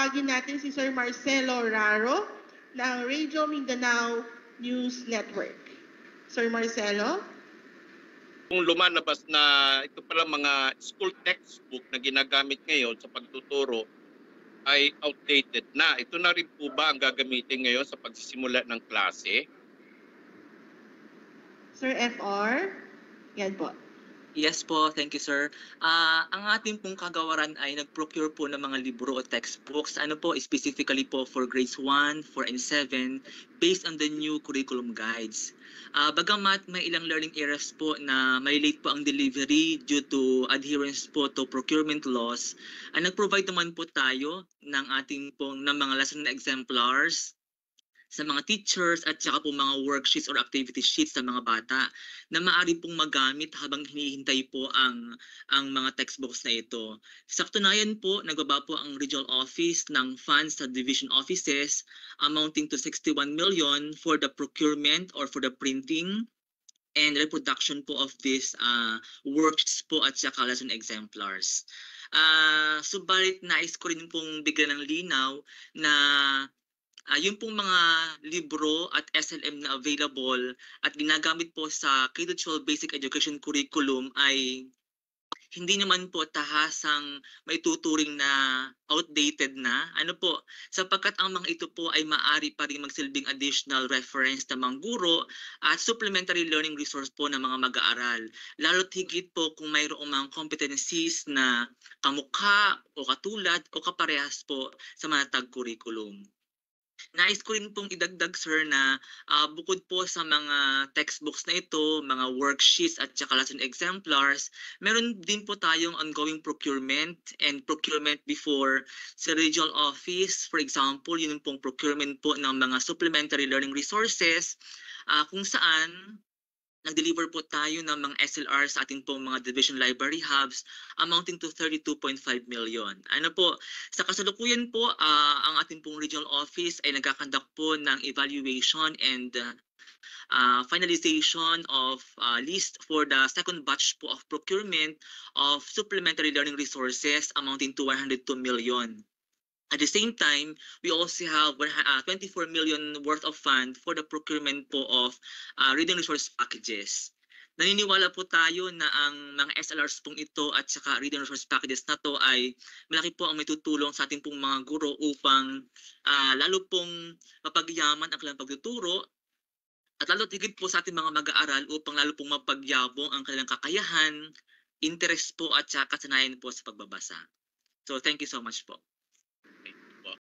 tawagin natin si Sir Marcelo Raro ng Radio Mindanao News Network. Sir Marcelo? Kung lumalabas na ito pala mga school textbook na ginagamit ngayon sa pagtuturo ay outdated na. Ito na rin po ba ang gagamitin ngayon sa pagsisimula ng klase? Sir FR? Yan po. Yes po, thank you sir. Ang ating pong kagawaran ay nag-procure po ng mga libro o textbooks. Ano po, specifically po for grades 1, 4, and 7 based on the new curriculum guides. Bagamat may ilang learning areas po na may late po ang delivery due to adherence po to procurement laws, nag-provide naman po tayo ng ating pong ng mga lesson exemplars sa mga teachers at saka po mga worksheets or activity sheets sa mga bata na maaari pong magamit habang hinihintay po ang mga textbooks na ito. Sa katunayan po, nagbaba po ang regional office ng funds sa division offices amounting to 61 million for the procurement or for the printing and reproduction po of these worksheets po at saka lesson exemplars. Subalit nais ko rin pong bigyan ng linaw na yung pong mga libro at SLM na available at ginagamit po sa K-12 basic education curriculum ay hindi naman po tahasang may tuturing na outdated na. Ano po, sapagkat ang mga ito po ay maaari pa rin magsilbing additional reference ng mga guro at supplementary learning resource po ng mga mag-aaral. Lalo't higit po kung mayroong mga competencies na kamukha o katulad o kaparehas po sa manatag curriculum. Nais ko rin pong idagdag sir na bukod po sa mga textbooks na ito, mga worksheets at saka lesson exemplars, meron din po tayong ongoing procurement and procurement before sa regional office. For example, yun pong procurement po ng mga supplementary learning resources kung saan nag-deliver po tayo ng mga SLR sa ating pong mga division library hubs amounting to 32.5 million. Ano po, sa kasalukuyan po, ang ating pong regional office ay nagkakandak po ng evaluation and finalization of list for the second batch po of procurement of supplementary learning resources amounting to 102 million. At the same time, we also have 24 million worth of fund for the procurement po of reading resource packages. Naniniwala po tayo na ang mga SLRs pong ito at saka reading resource packages na to ay malaki po ang may tutulong sa ating pong mga guro upang lalo pong mapagyaman ang kanilang pagtuturo at lalo higit po sa ating mga mag-aaral upang lalo pong mapagyabong ang kanilang kakayahan, interest po at saka kasanayan po sa pagbabasa. So thank you so much po.